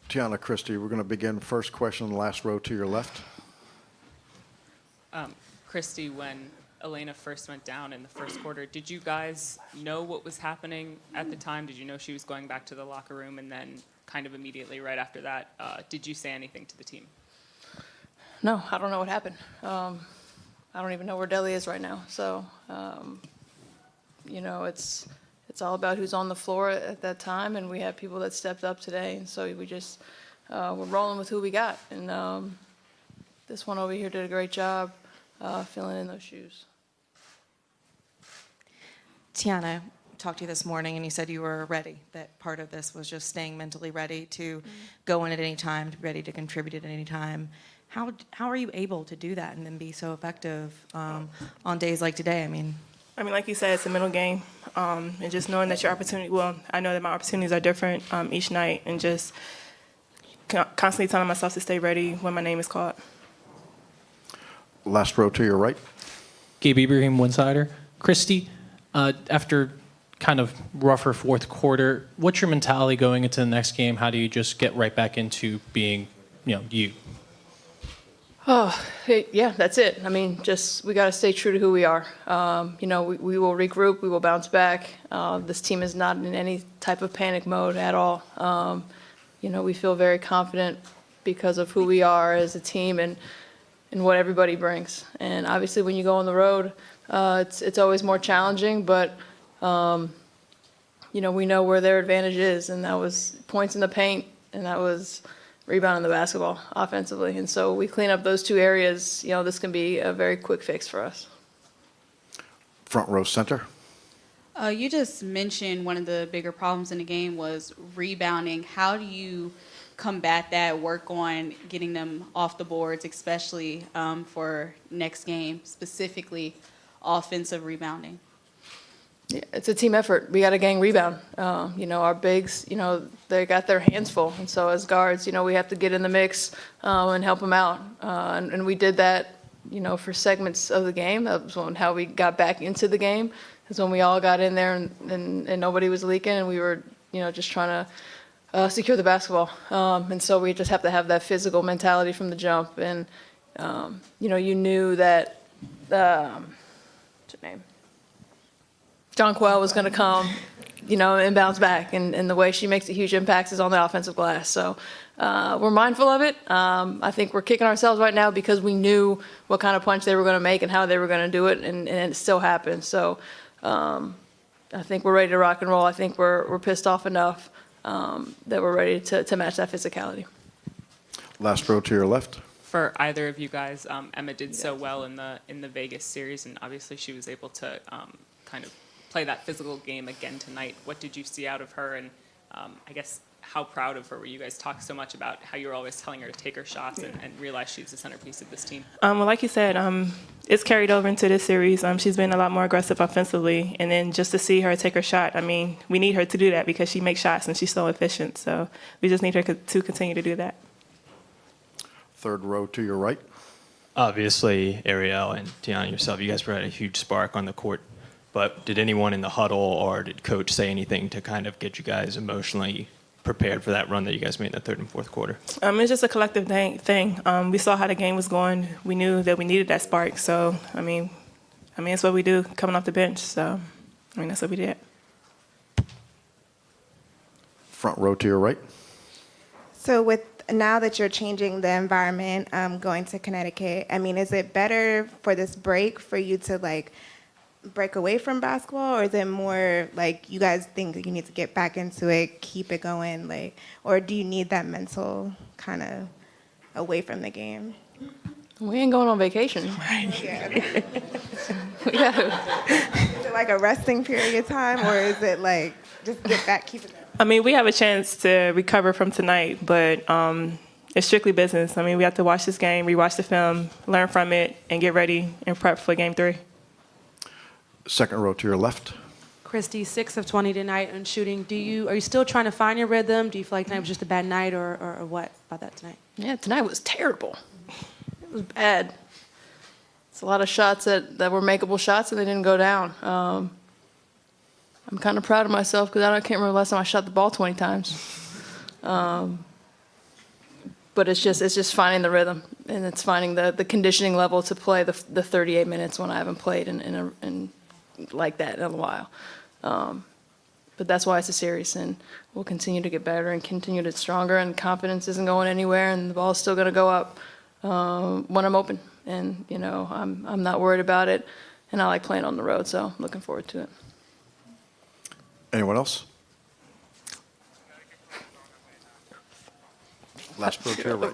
Tianna, Kristi, we're going to begin first question in the last row to your left. Kristi, when Elena first went down in the first quarter, did you guys know what was happening at the time? Did you know she was going back to the locker room? And then kind of immediately right after that, did you say anything to the team? No, I don't know what happened. I don't even know where Deli is right now. So, you know, it's all about who's on the floor at that time, and we have people that stepped up today. And so we just, we're rolling with who we got. And this one over here did a great job filling in those shoes. Tianna talked to you this morning, and you said you were ready, that part of this was just staying mentally ready to go in at any time, ready to contribute at any time. How are you able to do that and then be so effective on days like today? I mean, like you said, it's a mental game, and just knowing that your opportunity, well, I know that my opportunities are different each night, and just constantly telling myself to stay ready when my name is called. Last row to your right. Gabe Ibrahim, one-sider. Kristi, after kind of rougher fourth quarter, what's your mentality going into the next game? How do you just get right back into being, you? Oh, yeah, that's it. I mean, just we got to stay true to who we are. You know, we will regroup. We will bounce back. This team is not in any type of panic mode at all. You know, we feel very confident because of who we are as a team and what everybody brings. And obviously, when you go on the road, it's always more challenging. But you know, we know where their advantage is, and that was points in the paint, and that was rebounding the basketball offensively. And so we clean up those two areas, you know, this can be a very quick fix for us. Front row center. You just mentioned one of the bigger problems in the game was rebounding. How do you combat that, work on getting them off the boards, especially for next game, specifically offensive rebounding? Yeah, it's a team effort. We got to gang rebound. You know, our bigs, you know, they got their hands full. And so as guards, you know, we have to get in the mix and help them out. And we did that, you know, for segments of the game. That was how we got back into the game, is when we all got in there and nobody was leaking, and we were, you know, just trying to secure the basketball. And so we just have to have that physical mentality from the jump. And, you know, you knew that, what's her name? John Quell was going to come, you know, and bounce back. And the way she makes a huge impact is on the offensive glass. So we're mindful of it. I think we're kicking ourselves right now because we knew what kind of punch they were going to make and how they were going to do it, and it still happened. So I think we're ready to rock and roll. I think we're pissed off enough that we're ready to match that physicality. Last row to your left. For either of you guys, Emma did so well in the Vegas series, and obviously she was able to kind of play that physical game again tonight. What did you see out of her, and I guess how proud of her were you? Guys talk so much about how you're always telling her to take her shots and realize she's the centerpiece of this team. Well, like you said, it's carried over into this series. She's been a lot more aggressive offensively, and then just to see her take her shot, I mean, we need her to do that because she makes shots and she's so efficient. So we just need her to continue to do that. Third row to your right. Obviously, Ariel and Tianna, yourself, you guys brought a huge spark on the court. But did anyone in the huddle or did coach say anything to kind of get you guys emotionally prepared for that run that you guys made in the third and fourth quarter? It's just a collective thing. We saw how the game was going. We knew that we needed that spark. So, I mean, it's what we do coming off the bench. So, that's what we did. Front row to your right. So now that you're changing the environment, going to Connecticut, is it better for this break for you to, break away from basketball, or is it more like you guys think that you need to get back into it, keep it going, or do you need that mental kind of away from the game? We ain't going on vacation. Right. Yeah. We gotta. Is it like a resting period of time, or is it just get back, keep it going? We have a chance to recover from tonight, but it's strictly business. We have to watch this game, rewatch the film, learn from it, and get ready and prep for Game 3. Second row to your left. Kristi, 6 of 20 tonight on shooting. Are you still trying to find your rhythm? Do you feel like tonight was just a bad night, or what about that tonight? Yeah, tonight was terrible. It was bad. It's a lot of shots that were makeable shots, and they didn't go down. I'm kind of proud of myself because I can't remember the last time I shot the ball 20 times. But it's just finding the rhythm, and it's finding the conditioning level to play the 38 minutes when I haven't played in like that in a while. But that's why it's a series, and we'll continue to get better and continue to get stronger, and confidence isn't going anywhere, and the ball's still going to go up when I'm open. And, you know, I'm not worried about it, and I like playing on the road, so I'm looking forward to it. Anyone else? Last row to your right.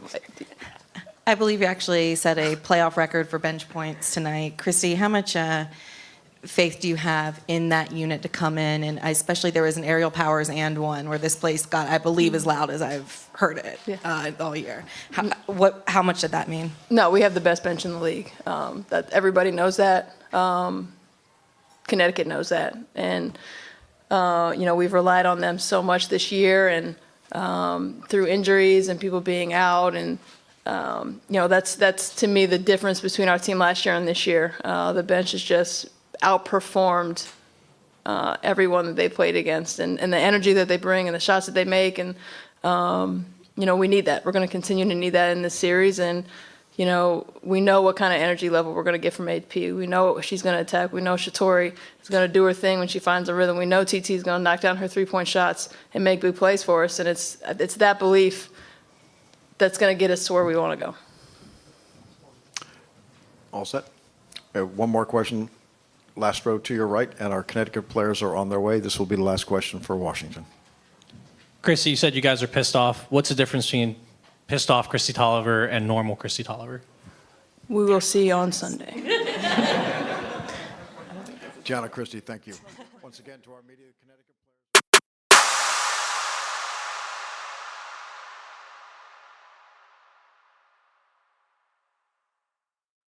I believe you actually set a playoff record for bench points tonight. Kristi, how much faith do you have in that unit to come in? And especially there was an aerial powers and one where this place got, I believe, as loud as I've heard it all year. How much did that mean? No, we have the best bench in the league. That everybody knows that. Connecticut knows that, and you know, we've relied on them so much this year, and through injuries and people being out, and you know, that's to me the difference between our team last year and this year. The bench has just outperformed everyone that they played against, and the energy that they bring and the shots that they make, and you know, we need that. We're going to continue to need that in this series, and you know, we know what kind of energy level we're going to get from AP. We know she's going to attack. We know Shatori is going to do her thing when she finds a rhythm. We know TT is going to knock down her three-point shots and make big plays for us, and it's that belief that's going to get us to where we want to go. All set? One more question. Last row to your right, and our Connecticut players are on their way. This will be the last question for Washington. Kristi, you said you guys are pissed off. What's the difference between pissed off Kristi Toliver and normal Kristi Toliver? We will see on Sunday. Tianna, Kristi, thank you. Once again to our media, Connecticut.